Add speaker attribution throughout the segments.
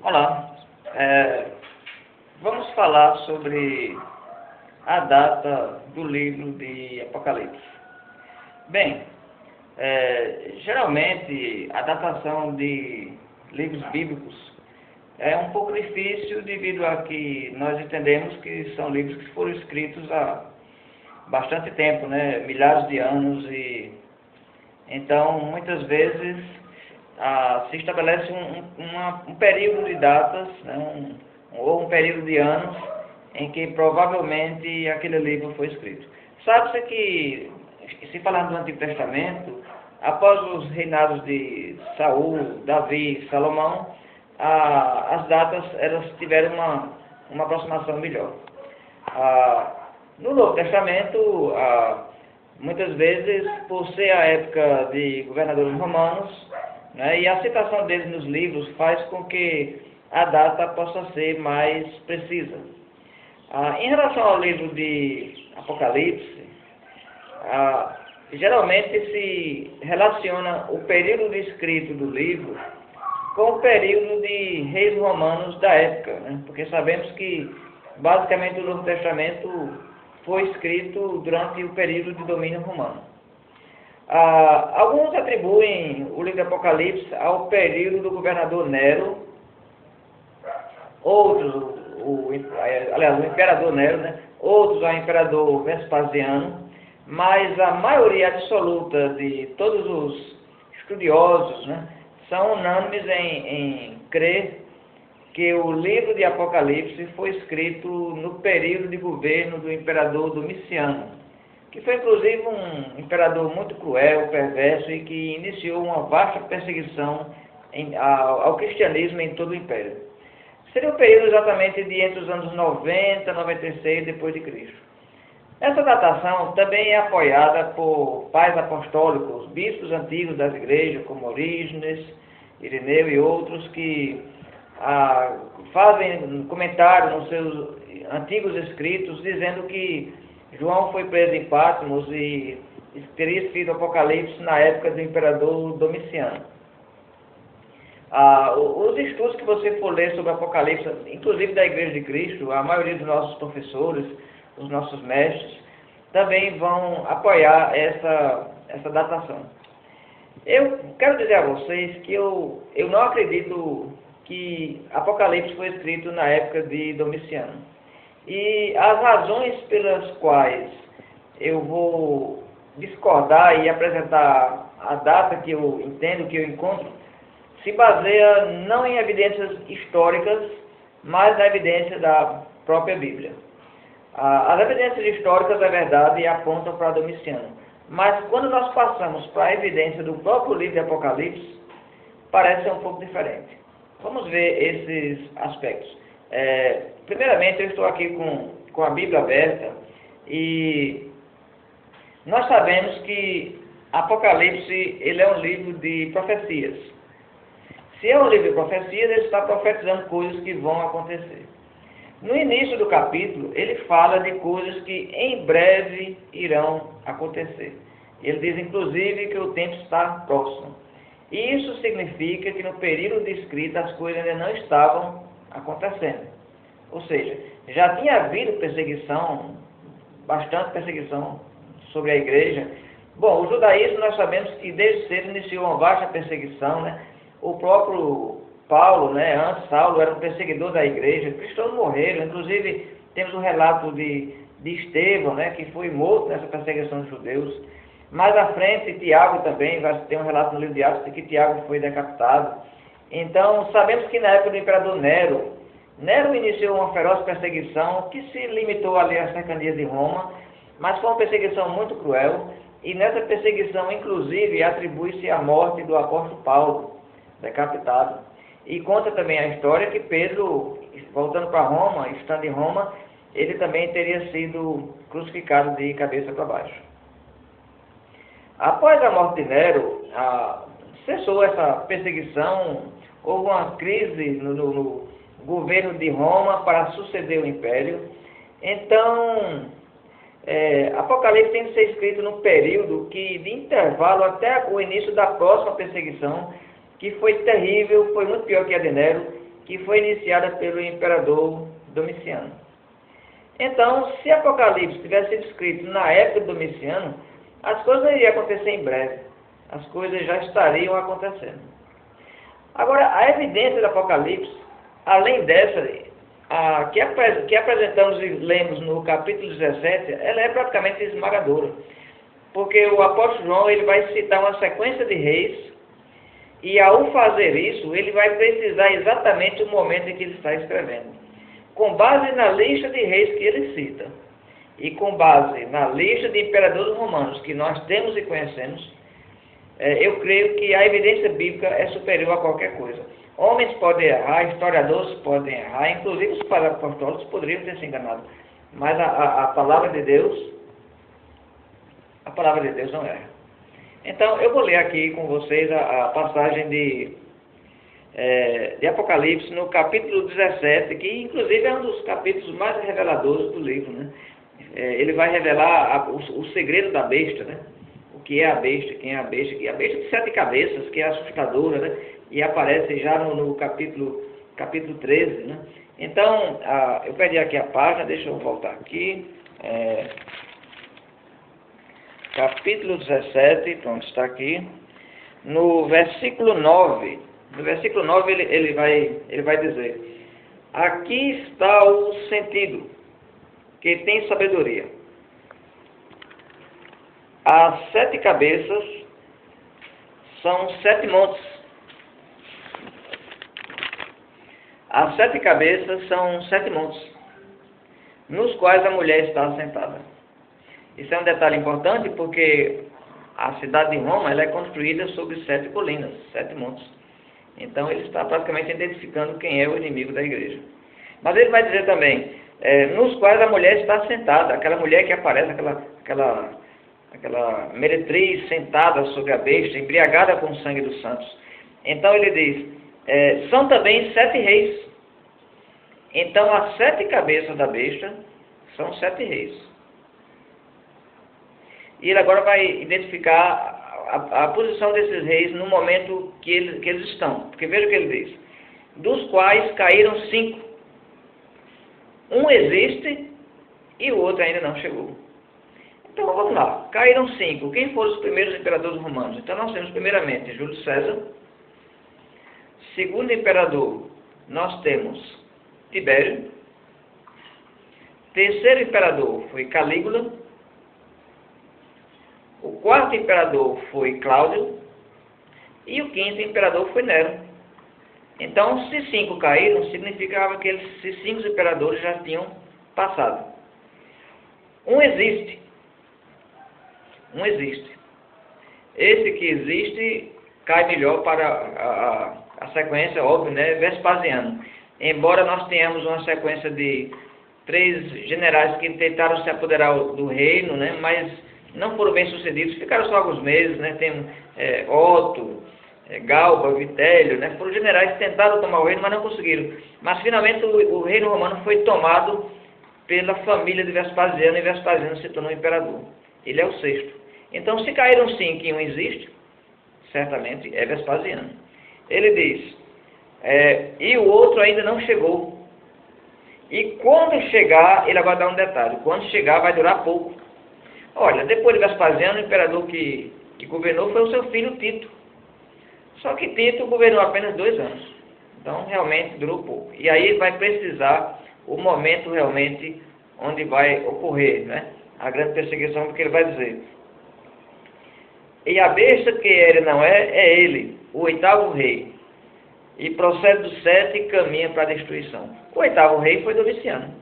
Speaker 1: Olá, vamos falar sobre a data do livro de Apocalipse. Bem, geralmente a datação de livros bíblicos é um pouco difícil devido a que nós entendemos que são livros que foram escritos há bastante tempo, né? Milhares de anos, e então muitas vezes se estabelece um período de datas, né, ou um período de anos em que provavelmente aquele livro foi escrito. Sabe-se que, se falarmos do Antigo Testamento, após os reinados de Saul, Davi e Salomão, as datas elas tiveram uma aproximação melhor. No Novo Testamento, muitas vezes, por ser a época de governadores romanos, né, e a citação deles nos livros faz com que a data possa ser mais precisa. Em relação ao livro de Apocalipse, geralmente se relaciona o período de escrito do livro com o período de reis romanos da época, né, porque sabemos que basicamente o Novo Testamento foi escrito durante o período de domínio romano. Alguns atribuem o livro de Apocalipse ao período do governador Nero, outros, o imperador Nero, né? Outros ao imperador Vespasiano, mas a maioria absoluta de todos os estudiosos, né, são unânimes em crer que o livro de Apocalipse foi escrito no período de governo do imperador Domiciano, que foi inclusive um imperador muito cruel, perverso, e que iniciou uma vasta perseguição ao cristianismo em todo o império. Seria um período exatamente de entre os anos 90 e 96 depois de Cristo. Essa datação também é apoiada por pais apostólicos, bispos antigos das igrejas, como Orígenes, Irineu e outros, que fazem comentários nos seus antigos escritos, dizendo que João foi preso em Patmos e teria escrito Apocalipse na época do imperador Domiciano. Os estudos que você for ler sobre Apocalipse, inclusive da Igreja de Cristo, a maioria dos nossos professores, os nossos mestres, também vão apoiar essa datação. Eu quero dizer a vocês que eu não acredito que Apocalipse foi escrito na época de Domiciano. E as razões pelas quais eu vou discordar e apresentar a data que eu entendo, que eu encontro, se baseia não em evidências históricas, mas na evidência da própria Bíblia. As evidências históricas, é verdade, apontam para Domiciano. Mas quando nós passamos para a evidência do próprio livro de Apocalipse, parece ser um pouco diferente. Vamos ver esses aspectos. Primeiramente, eu estou aqui com a Bíblia aberta e nós sabemos que Apocalipse ele é um livro de profecias. Se é um livro de profecias, ele está profetizando coisas que vão acontecer. No início do capítulo, ele fala de coisas que em breve irão acontecer. Ele diz, inclusive, que o tempo está próximo. E isso significa que no período de escrita as coisas ainda não estavam acontecendo. Ou seja, já tinha havido perseguição, bastante perseguição sobre a igreja. Bom, o judaísmo nós sabemos que desde cedo iniciou uma vasta perseguição, né? O próprio Paulo, né, antes Saulo, era um perseguidor da igreja, cristãos morreram, inclusive temos um relato de Estevão, né, que foi morto nessa perseguição dos judeus. Mais à frente, Tiago também, vai ter um relato no livro de Atos de que Tiago foi decapitado. Então, sabemos que na época do imperador Nero iniciou uma feroz perseguição que se limitou ali às cercanias de Roma, mas foi uma perseguição muito cruel, e nessa perseguição, inclusive, atribui-se a morte do apóstolo Paulo, decapitado. E conta também a história que Pedro, voltando para Roma, estando em Roma, ele também teria sido crucificado de cabeça para baixo. Após a morte de Nero, cessou essa perseguição, houve uma crise no governo de Roma para suceder o império. Então, Apocalipse tem que ser escrito num período de intervalo até o início da próxima perseguição, que foi terrível, foi muito pior que a de Nero, que foi iniciada pelo imperador Domiciano. Então, se Apocalipse tivesse sido escrito na época de Domiciano, as coisas não iriam acontecer em breve. As coisas já estariam acontecendo. Agora, a evidência do Apocalipse, além dessa, que apresentamos e lemos no capítulo 17, ela é praticamente esmagadora. Porque o apóstolo João ele vai citar uma sequência de reis, e ao fazer isso, ele vai precisar exatamente o momento em que ele está escrevendo. Com base na lista de reis que ele cita, e com base na lista de imperadores romanos que nós temos e conhecemos, eu creio que a evidência bíblica é superior a qualquer coisa. Homens podem errar, historiadores podem errar, inclusive os padres apostólicos poderiam ter se enganado. Mas a palavra de Deus não erra. Então, eu vou ler aqui com vocês a passagem de Apocalipse, no capítulo 17, que inclusive é um dos capítulos mais reveladores do livro, né? Ele vai revelar o segredo da besta, né? O que é a besta, quem é a besta, e a besta de 7 cabeças, que é assustadora, né? E aparece já no capítulo 13, né? Então, eu perdi aqui a página, deixa eu voltar aqui. Capítulo 17, pronto, está aqui. No versículo 9, ele vai dizer: aqui está o sentido, que tem sabedoria. As 7 cabeças são 7 montes. As 7 cabeças são 7 montes, nos quais a mulher está assentada. Isso é um detalhe importante porque a cidade de Roma ela é construída sobre 7 colinas, 7 montes. Então ele está praticamente identificando quem é o inimigo da igreja. Mas ele vai dizer também, nos quais a mulher está sentada, aquela mulher que aparece, aquela meretriz sentada sobre a besta, embriagada com o sangue dos santos. Então ele diz, são também 7 reis. Então as 7 cabeças da besta são 7 reis. E ele agora vai identificar a posição desses reis no momento que eles estão. Porque veja o que ele diz. Dos quais caíram 5. Um existe e o outro ainda não chegou. Então vamos lá. Caíram 5. Quem foram os primeiros imperadores romanos? Então nós temos primeiramente Júlio César. Segundo imperador, nós temos Tibério. Terceiro imperador foi Calígula. O quarto imperador foi Cláudio. E o quinto imperador foi Nero. Então, se 5 caíram, significava que esses 5 imperadores já tinham passado. Um existe. Esse que existe cai melhor para a sequência, óbvio, né? Vespasiano. Embora nós tenhamos uma sequência de 3 generais que tentaram se apoderar do reino, né? Mas não foram bem sucedidos, ficaram só alguns meses, né? Tem Otto, Galba, Vitélio, né? Foram generais que tentaram tomar o reino, mas não conseguiram. Mas finalmente o reino romano foi tomado pela família de Vespasiano, e Vespasiano se tornou imperador. Ele é o 6º. Então, se caíram 5 e um existe, certamente é Vespasiano. Ele diz, e o outro ainda não chegou. E quando chegar, ele agora dá um detalhe, quando chegar vai durar pouco. Olha, depois de Vespasiano, o imperador que governou foi o seu filho Tito. Só que Tito governou apenas 2 anos. Então, realmente durou pouco. E aí ele vai precisar o momento realmente onde vai ocorrer, né? A grande perseguição, porque ele vai dizer: e a besta que ele não é ele, o 8º rei. E procede do 7 e caminha para a destruição. O 8º rei foi Domiciano.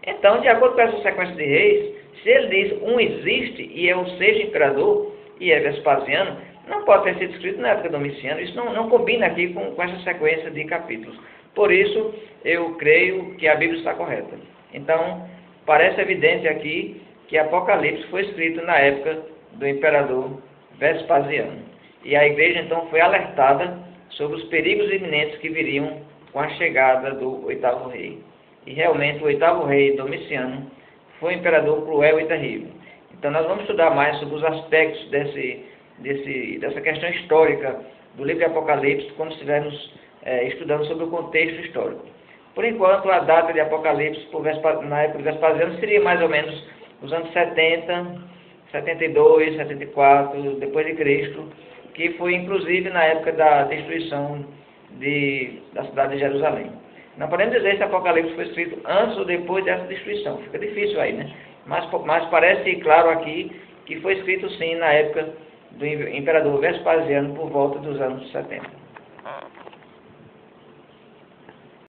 Speaker 1: Então, de acordo com essa sequência de reis, se ele diz um existe e é o 6º imperador, e é Vespasiano, não pode ter sido escrito na época de Domiciano. Isso não combina aqui com essa sequência de capítulos. Por isso, eu creio que a Bíblia está correta. Então, parece evidente aqui que Apocalipse foi escrito na época do imperador Vespasiano. E a igreja, então, foi alertada sobre os perigos iminentes que viriam com a chegada do 8º rei. E realmente o 8º rei, Domiciano, foi um imperador cruel e terrível. Então nós vamos estudar mais sobre os aspectos dessa questão histórica do livro de Apocalipse quando estivermos estudando sobre o contexto histórico. Por enquanto, a data de Apocalipse, na época de Vespasiano, seria mais ou menos os anos 70, 72, 74, depois de Cristo, que foi inclusive na época da destruição da cidade de Jerusalém. Não podemos dizer se Apocalipse foi escrito antes ou depois dessa destruição, fica difícil aí, né? Mas parece claro aqui que foi escrito sim na época do imperador Vespasiano por volta dos anos 70.